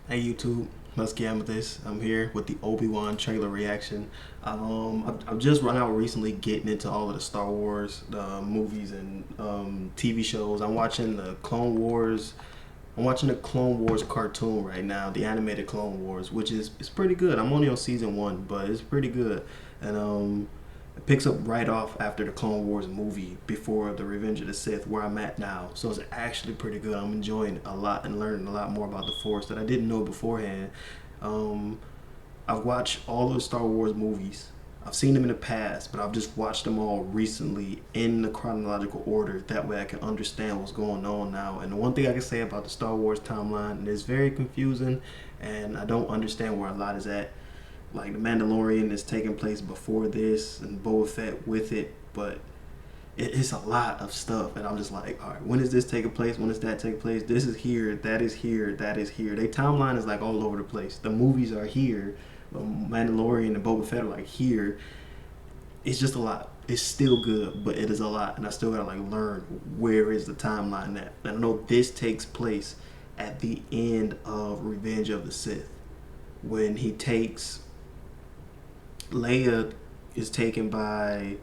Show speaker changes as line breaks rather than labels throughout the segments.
Hey YouTube, let's get with this. I'm here with the Obi Wan trailer reaction. I've just run out recently getting into all of the Star Wars movies and TV shows. I'm watching the Clone Wars. I'm watching the Clone Wars cartoon right now, the animated Clone Wars, which is it's pretty good. I'm only on season one, but it's pretty good. And it picks up right off after the Clone Wars movie before the Revenge of the Sith, where I'm at now. So it's actually pretty good. I'm enjoying it a lot and learning a lot more about the Force that I didn't know beforehand. Um, I've watched all of the Star Wars movies. I've seen them in the past, but I've just watched them all recently in the chronological order. That way I can understand what's going on now. And the one thing I can say about the Star Wars timeline, it's very confusing, and I don't understand where a lot is at. Like the Mandalorian is taking place before this, and Boba Fett with it, but it's a lot of stuff, and I'm just like, all right, when is this taking place? When does that take place? This is here, that is here, that is here. Their timeline is like all over the place. The movies are here, but Mandalorian and Boba Fett are like here. It's just a lot. It's still good, but it is a lot, and I still gotta like learn where is the timeline at. And I know this takes place at the end of Revenge of the Sith, when he takes Leia is taken by,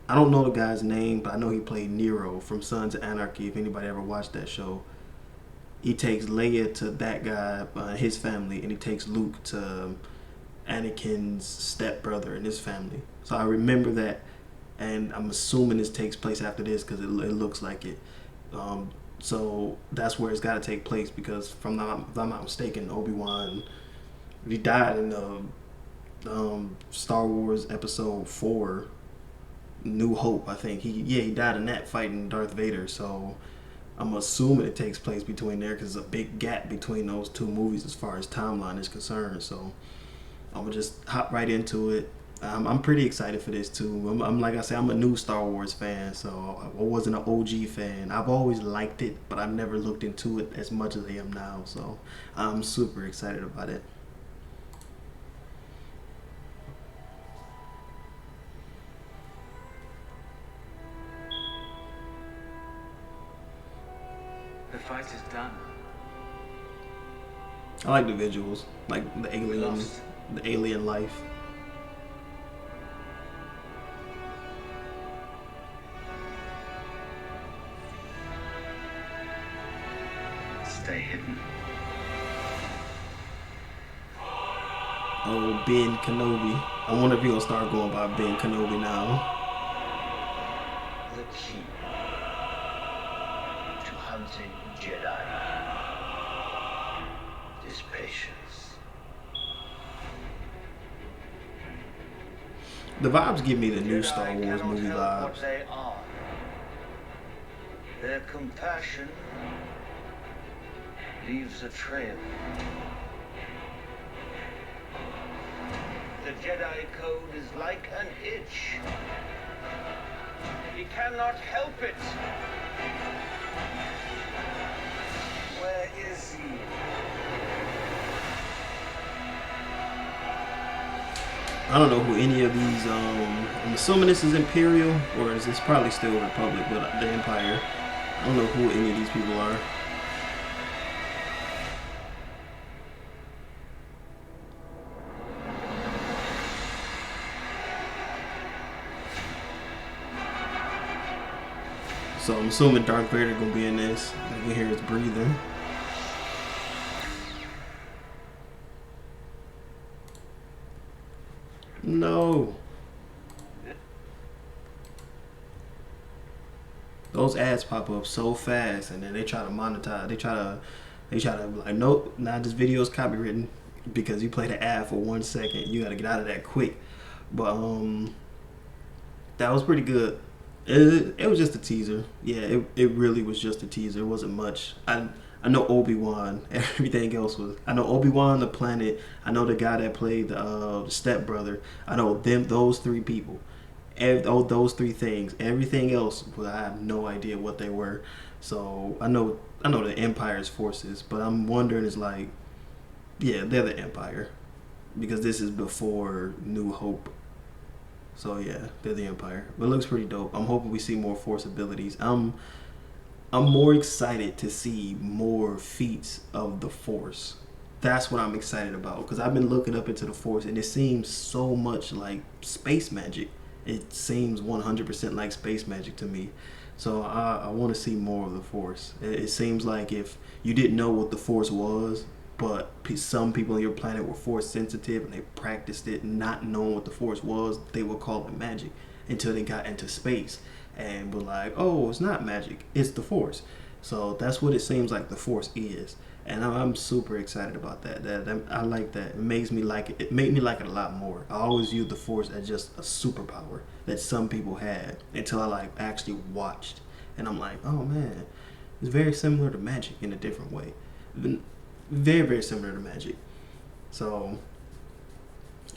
I don't know the guy's name, but I know he played Nero from Sons of Anarchy. If anybody ever watched that show, he takes Leia to that guy, his family, and he takes Luke to Anakin's stepbrother and his family. So I remember that, and I'm assuming this takes place after this because it looks like it. So that's where it's got to take place because, if I'm not mistaken, Obi Wan, he died in the Star Wars Episode 4, New Hope. I think he died in that fighting Darth Vader. So I'm assuming it takes place between there because there's a big gap between those two movies as far as timeline is concerned. So I'm gonna just hop right into it. I'm pretty excited for this too. I'm like I said, I'm a new Star Wars fan, so I wasn't an OG fan. I've always liked it, but I've never looked into it as much as I am now. So I'm super excited about it.
The fight is done.
I like the visuals, like the alien life.
Stay hidden.
Oh, Ben Kenobi. I wonder if he gonna start going by Ben Kenobi now.
The key to hunting Jedi is patience.
The vibes give me the new
Jedi
Star Wars
cannot
movie
help
vibes.
what they are. Their compassion leaves a trail. The Jedi code is like an itch. He cannot help it. Where is he?
I don't know who any of these. I'm assuming this is Imperial, or is this probably still Republic, but the Empire. I don't know who any of these people are. So I'm assuming Darth Vader gonna be in this. You can hear his breathing. No. Those ads pop up so fast, and then they try to monetize. They try to like, nope, now this video is copywritten because you played an ad for 1 second. You got to get out of that quick. But that was pretty good. It was just a teaser. Yeah, it really was just a teaser. It wasn't much. I know Obi-Wan. Everything else was. I know Obi-Wan, the planet. I know the guy that played the stepbrother. I know those three people. Those three things. Everything else, well, I have no idea what they were. So I know the Empire's forces, but I'm wondering is like, yeah, they're the Empire because this is before New Hope. So yeah, they're the Empire. But it looks pretty dope. I'm hoping we see more Force abilities. I'm more excited to see more feats of the Force that's what I'm excited about because I've been looking up into the Force and it seems so much like space magic. It seems 100% like space magic to me. So I want to see more of the Force. It seems like if you didn't know what the Force was, but some people on your planet were Force sensitive and they practiced it not knowing what the Force was, they would call it magic until they got into space and were like, oh, it's not magic, it's the Force. So that's what it seems like the Force is, and I'm super excited about that. That I like that. It makes me like it. It made me like it a lot more. I always viewed the Force as just a superpower that some people had until I like actually watched, and I'm like, oh man, it's very similar to magic in a different way. Very similar to magic. So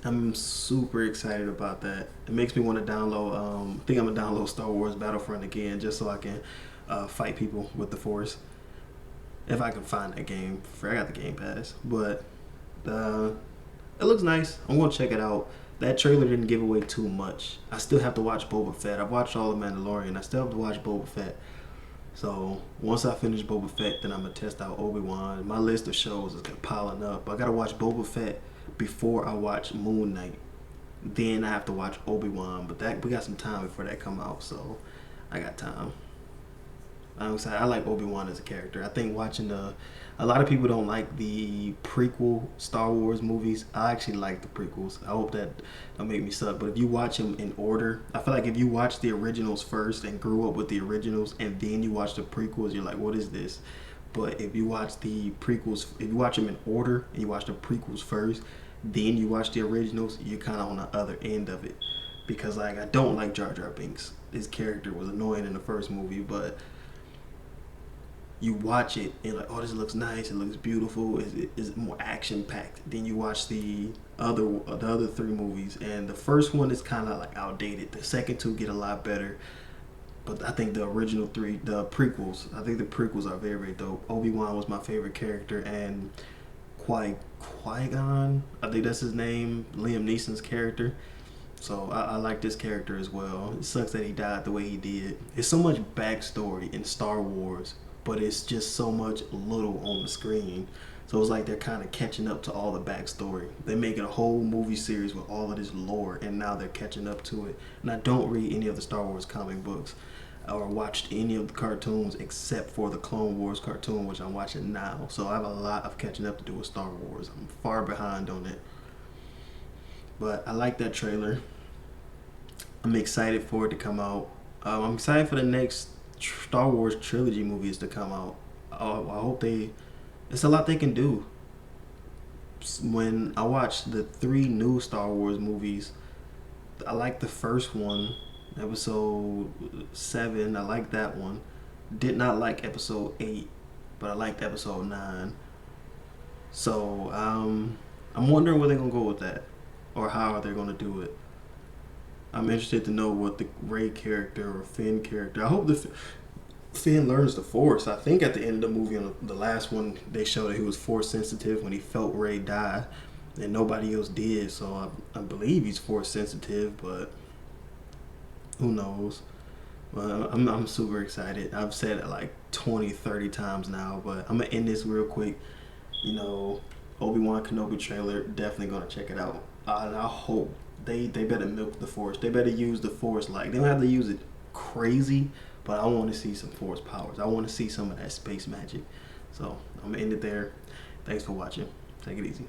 I'm super excited about that. It makes me want to download. I think I'm gonna download Star Wars Battlefront again just so I can fight people with the Force. If I can find that game, I got the Game Pass. But it looks nice. I'm gonna check it out. That trailer didn't give away too much. I still have to watch Boba Fett. I've watched all of Mandalorian. I still have to watch Boba Fett. So once I finish Boba Fett, then I'm gonna test out Obi Wan. My list of shows is piling up. I gotta watch Boba Fett before I watch Moon Knight. Then I have to watch Obi Wan. But that we got some time before that come out, so I got time. I'm excited. I like Obi Wan as a character. I think watching a lot of people don't like the prequel Star Wars movies. I actually like the prequels. I hope that don't make me suck. But if you watch them in order, I feel like if you watch the originals first and grew up with the originals, and then you watch the prequels, you're like, what is this? But if you watch the prequels, if you watch them in order and you watch the prequels first, then you watch the originals, you're kind of on the other end of it. Because like I don't like Jar Jar Binks. His character was annoying in the first movie, but you watch it and like, oh, this looks nice, it looks beautiful, it's more action packed. Then you watch the other three movies, and the first one is kind of like outdated. The second two get a lot better, but I think the original three, the prequels, I think the prequels are very dope. Obi Wan was my favorite character, and Qui-Gon, I think that's his name, Liam Neeson's character. So I like this character as well. It sucks that he died the way he did. It's so much backstory in Star Wars, but it's just so much little on the screen. So it's like they're kind of catching up to all the backstory. They're making a whole movie series with all of this lore, and now they're catching up to it. And I don't read any of the Star Wars comic books or watched any of the cartoons except for the Clone Wars cartoon, which I'm watching now. So I have a lot of catching up to do with Star Wars. I'm far behind on it. But I like that trailer. I'm excited for it to come out. I'm excited for the next Star Wars trilogy movies to come out. I hope they. It's a lot they can do. When I watched the 3 new Star Wars movies, I liked the first one, Episode 7. I liked that one. Did not like Episode 8, but I liked Episode 9. So I'm wondering where they're gonna go with that, or how they're gonna do it. I'm interested to know what the Rey character or Finn character. I hope Finn learns the Force. I think at the end of the movie, on the last one, they showed that he was Force sensitive when he felt Rey die, and nobody else did. So I believe he's Force sensitive, but who knows? Well, I'm super excited. I've said it like 20, 30 times now, but I'm gonna end this real quick. You know, Obi Wan Kenobi trailer. Definitely gonna check it out. And I hope they better milk the Force. They better use the Force like they don't have to use it crazy, but I want to see some Force powers. I want to see some of that space magic. So I'm gonna end it there. Thanks for watching. Take it easy.